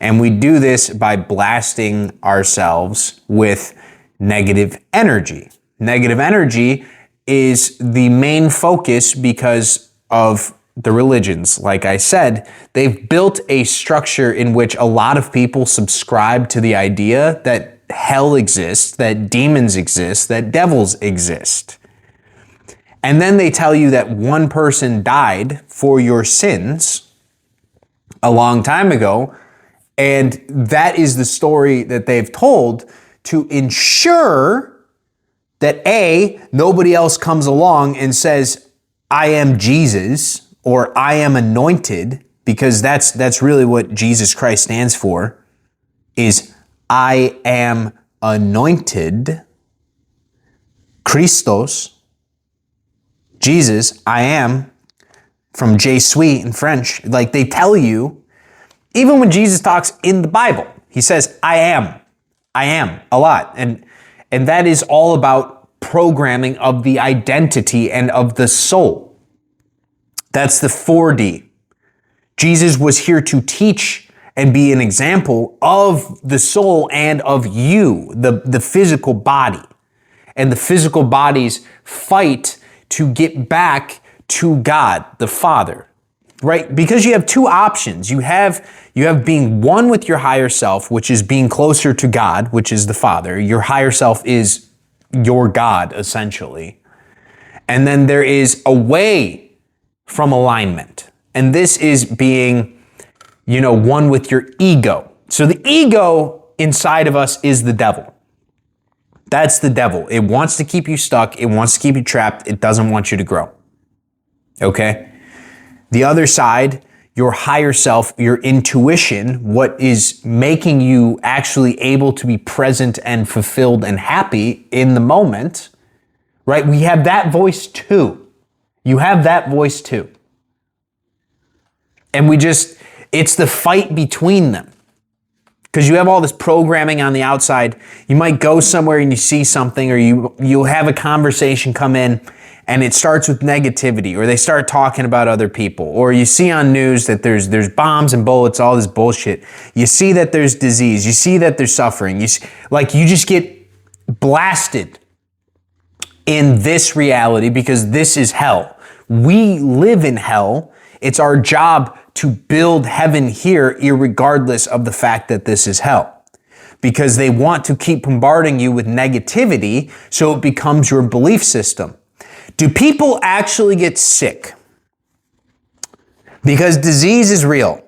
And we do this by blasting ourselves with negative energy. Negative energy is the main focus because of the religions. Like I said, they've built a structure in which a lot of people subscribe to the idea that hell exists, that demons exist, that devils exist. And then they tell you that one person died for your sins a long time ago, and that is the story that they've told to ensure that A, nobody else comes along and says, I am Jesus, or I am anointed, because that's really what Jesus Christ stands for, is I am anointed. Christos, Jesus, I am, from Je suis in French. Like they tell you, even when Jesus talks in the Bible, he says, I am a lot. And that is all about programming of the identity and of the soul. That's the 4D. Jesus was here to teach and be an example of the soul and of you, the physical body. And the physical bodies fight to get back to God, the Father, right? Because you have two options. You have being one with your higher self, which is being closer to God, which is the Father. Your higher self is your God, essentially. And then there is away from alignment. And this is being, one with your ego. So the ego inside of us is the devil. That's the devil. It wants to keep you stuck. It wants to keep you trapped. It doesn't want you to grow. Okay? The other side, your higher self, your intuition, what is making you actually able to be present and fulfilled and happy in the moment, right? We have that voice too. You have that voice too. And it's the fight between them. Because you have all this programming on the outside. You might go somewhere and you see something, or you'll have a conversation come in and it starts with negativity, or they start talking about other people, or you see on news that there's bombs and bullets, all this bullshit. You see that there's disease. You see that there's suffering. You just get blasted in this reality because this is hell. We live in hell. It's our job to build heaven here, irregardless of the fact that this is hell. Because they want to keep bombarding you with negativity so it becomes your belief system. Do people actually get sick because disease is real?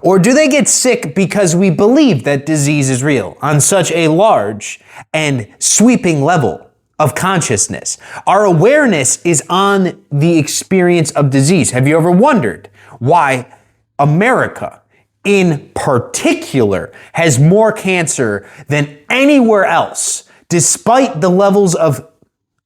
Or do they get sick because we believe that disease is real on such a large and sweeping level? of consciousness. Our awareness is on the experience of disease. Have you ever wondered why America in particular has more cancer than anywhere else, despite the levels of,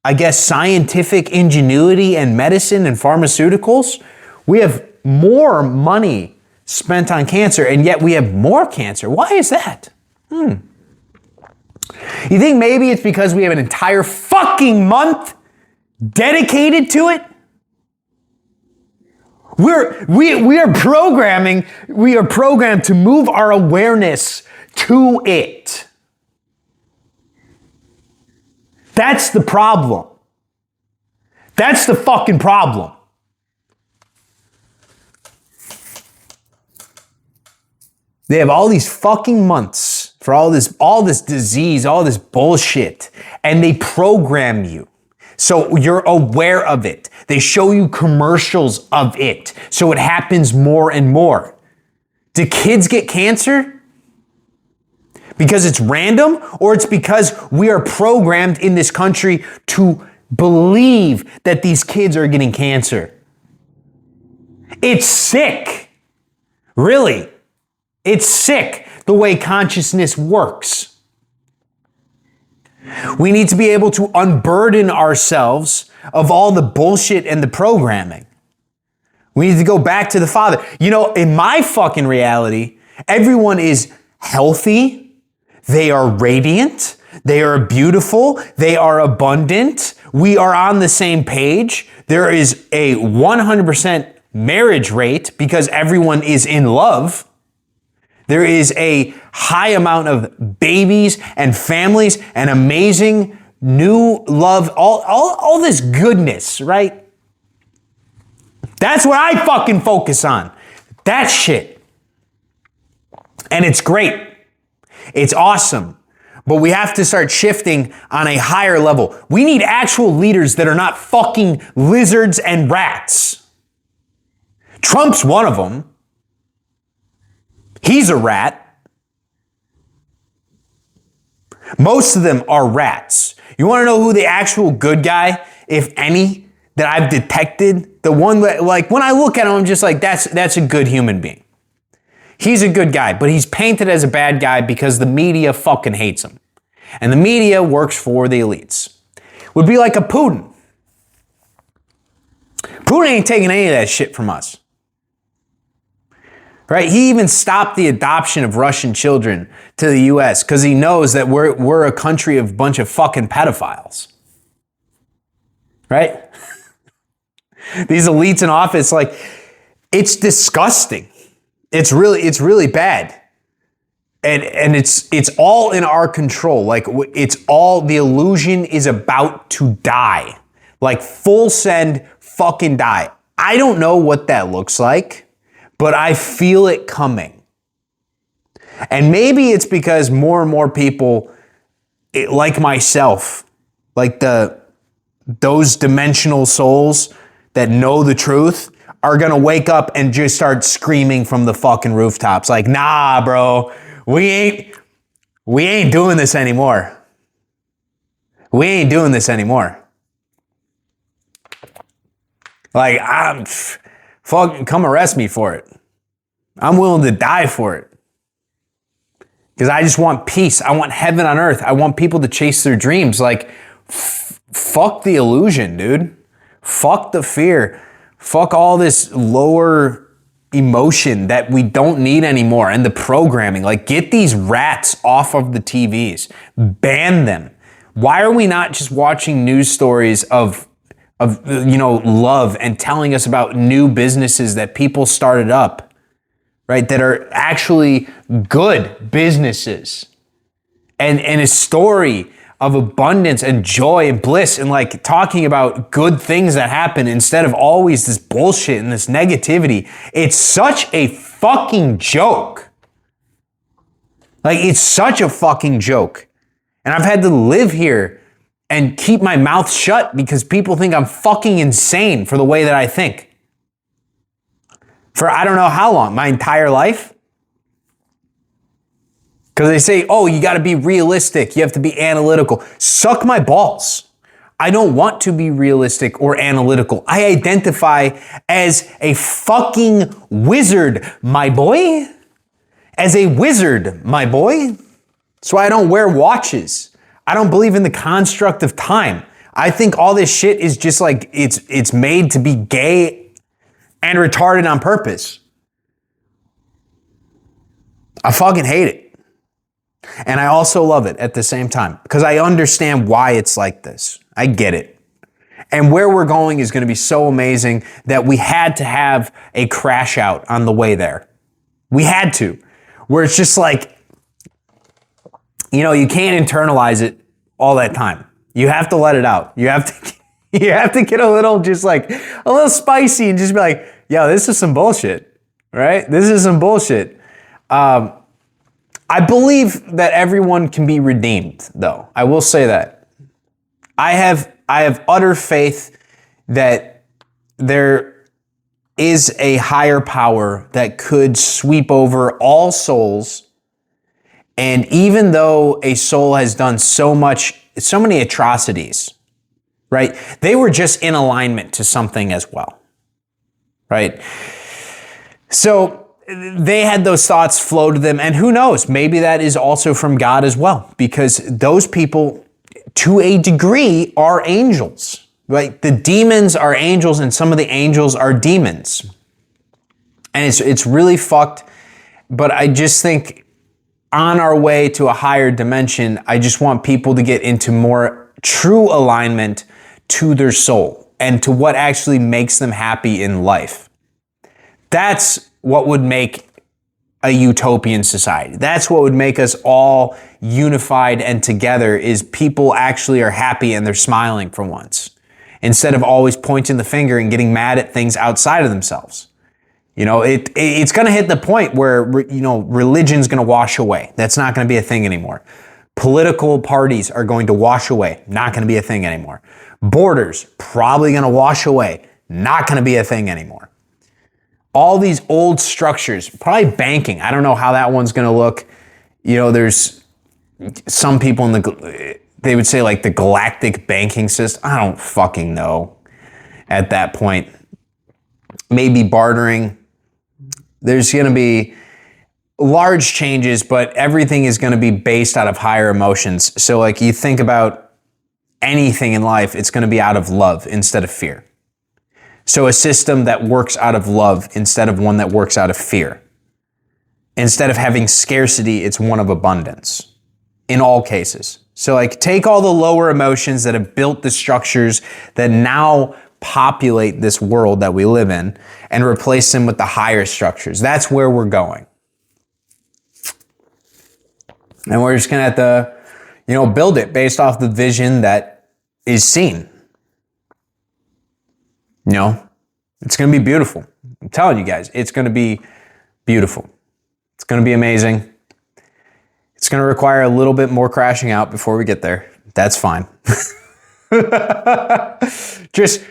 I guess, scientific ingenuity and medicine and pharmaceuticals? We have more money spent on cancer, and yet we have more cancer. Why is that? You think maybe it's because we have an entire fucking month dedicated to it? We are programmed to move our awareness to it. That's the problem. That's the fucking problem. They have all these fucking months for all this disease, all this bullshit, and they program you. So you're aware of it. They show you commercials of it. So it happens more and more. Do kids get cancer? Because it's random, or it's because we are programmed in this country to believe that these kids are getting cancer? It's sick. Really. It's sick the way consciousness works. We need to be able to unburden ourselves of all the bullshit and the programming. We need to go back to the Father. You know, in my fucking reality, everyone is healthy. They are radiant. They are beautiful. They are abundant. We are on the same page. There is a 100% marriage rate because everyone is in love. There is a high amount of babies and families and amazing new love, all this goodness, right? That's what I fucking focus on. That shit. And it's great. It's awesome. But we have to start shifting on a higher level. We need actual leaders that are not fucking lizards and rats. Trump's one of them. He's a rat. Most of them are rats. You want to know who the actual good guy, if any, that I've detected? The one that, like, when I look at him, I'm just like, that's a good human being. He's a good guy, but he's painted as a bad guy because the media fucking hates him. And the media works for the elites. Would be like a Putin. Putin ain't taking any of that shit from us. Right? He even stopped the adoption of Russian children to the US because he knows that we're a country of a bunch of fucking pedophiles. Right? These elites in office, like, it's disgusting. It's really bad. And it's all in our control. Like, it's all, the illusion is about to die. Like, full send, fucking die. I don't know what that looks like, but I feel it coming. And maybe it's because more and more people, like myself, like those dimensional souls that know the truth, are gonna wake up and just start screaming from the fucking rooftops. Like, nah, bro, we ain't doing this anymore. We ain't doing this anymore. Like, fucking come arrest me for it. I'm willing to die for it. Because I just want peace. I want heaven on earth. I want people to chase their dreams. Like, fuck the illusion, dude. Fuck the fear. Fuck all this lower emotion that we don't need anymore and the programming. Like, get these rats off of the TVs. Ban them. Why are we not just watching news stories of love and telling us about new businesses that people started up, right? That are actually good businesses and a story of abundance and joy and bliss and like talking about good things that happen instead of always this bullshit and this negativity. It's such a fucking joke. Like, it's such a fucking joke. And I've had to live here and keep my mouth shut because people think I'm fucking insane for the way that I think. For I don't know how long, my entire life. Because they say, oh, you got to be realistic. You have to be analytical. Suck my balls. I don't want to be realistic or analytical. I identify as a fucking wizard, my boy. As a wizard, my boy. So I don't wear watches. I don't believe in the construct of time. I think all this shit is just like, it's made to be gay and retarded on purpose. I fucking hate it. And I also love it at the same time because I understand why it's like this. I get it. And where we're going is going to be so amazing that we had to have a crash out on the way there. We had to. Where it's just like, you know, you can't internalize it all that time. You have to let it out. You have to get a little, just like a little spicy and just be like, yo, this is some bullshit, right? This is some bullshit. I believe that everyone can be redeemed, though. I will say that. I have utter faith that there is a higher power that could sweep over all souls. And even though a soul has done so many atrocities, right? They were just in alignment to something as well, right? So they had those thoughts flow to them, and who knows, maybe that is also from God as well, because those people, to a degree, are angels, right? The demons are angels, and some of the angels are demons. And it's really fucked, but I just think on our way to a higher dimension, I just want people to get into more true alignment to their soul and to what actually makes them happy in life. That's what would make a utopian society. That's what would make us all unified and together, is people actually are happy and they're smiling for once, instead of always pointing the finger and getting mad at things outside of themselves. You know, it's going to hit the point where, you know, religion's going to wash away. That's not going to be a thing anymore. Political parties are going to wash away. Not going to be a thing anymore. Borders, probably going to wash away. Not going to be a thing anymore. All these old structures, probably banking. I don't know how that one's going to look. You know, there's some people they would say like the galactic banking system. I don't fucking know at that point. Maybe bartering. There's going to be large changes, but everything is going to be based out of higher emotions. So like you think about anything in life, it's going to be out of love instead of fear. So a system that works out of love instead of one that works out of fear. Instead of having scarcity, it's one of abundance in all cases. So like take all the lower emotions that have built the structures that now populate this world that we live in and replace them with the higher structures. That's where we're going. And we're just going to have to, you know, build it based off the vision that is seen. You know, it's going to be beautiful. I'm telling you guys, it's going to be beautiful. It's going to be amazing. It's going to require a little bit more crashing out before we get there. That's fine. just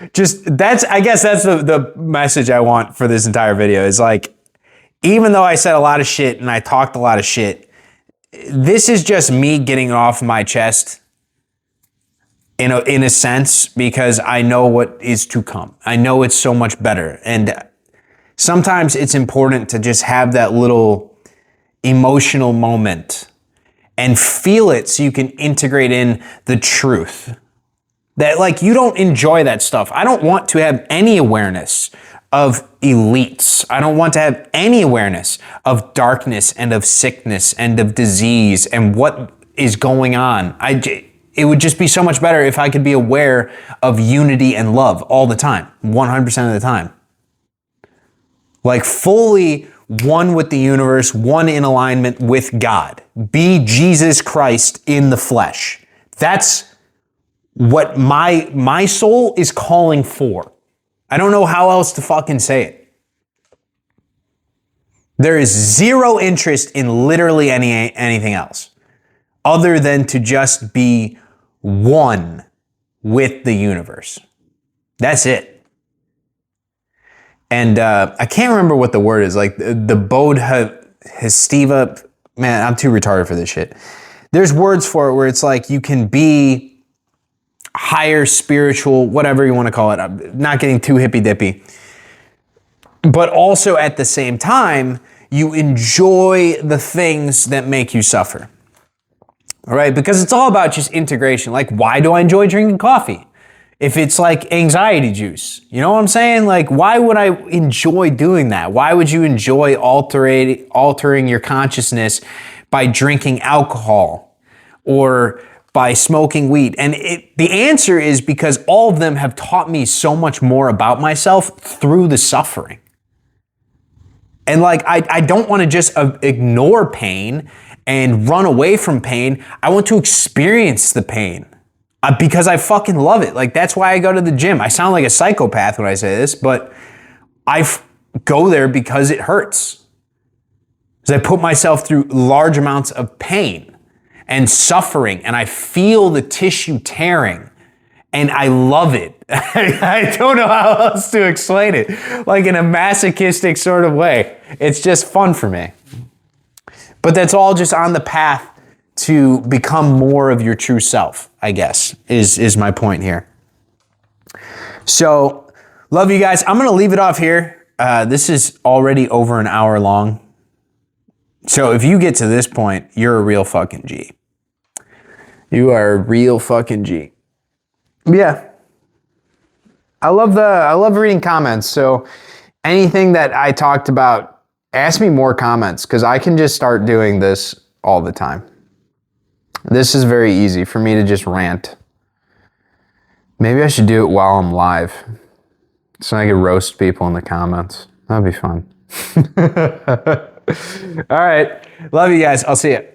that's, I guess that's the message I want for this entire video is like, even though I said a lot of shit and I talked a lot of shit, this is just me getting off my chest in a sense, because I know what is to come. I know it's so much better. And sometimes it's important to just have that little emotional moment and feel it so you can integrate in the truth. That like you don't enjoy that stuff. I don't want to have any awareness of elites. I don't want to have any awareness of darkness and of sickness and of disease and what is going on. It would just be so much better if I could be aware of unity and love all the time, 100% of the time. Like fully one with the universe, one in alignment with God. Be Jesus Christ in the flesh. That's what my soul is calling for. I don't know how else to fucking say it. There is zero interest in literally anything else other than to just be one with the universe. That's it. And I can't remember what the word is, like the Bodhistiva. Man, I'm too retarded for this shit. There's words for it where it's like you can be higher spiritual, whatever you want to call it. I'm not getting too hippy dippy. But also at the same time, you enjoy the things that make you suffer. All right, because it's all about just integration. Like, why do I enjoy drinking coffee? If it's like anxiety juice, you know what I'm saying? Like, why would I enjoy doing that? Why would you enjoy altering your consciousness by drinking alcohol or by smoking weed? And the answer is because all of them have taught me so much more about myself through the suffering. And like, I don't want to just ignore pain and run away from pain. I want to experience the pain. Because I fucking love it. Like, that's why I go to the gym. I sound like a psychopath when I say this, but go there because it hurts. Because I put myself through large amounts of pain and suffering, and I feel the tissue tearing, and I love it. I don't know how else to explain it. Like, in a masochistic sort of way. It's just fun for me. But that's all just on the path to become more of your true self, I guess, is my point here. So, love you guys. I'm going to leave it off here. This is already over an hour long. So, if you get to this point, you're a real fucking G. You are a real fucking G. Yeah. I love reading comments. So, anything that I talked about, ask me more comments, because I can just start doing this all the time. This is very easy for me to just rant. Maybe I should do it while I'm live, so I can roast people in the comments. That'd be fun. All right. Love you guys. I'll see you.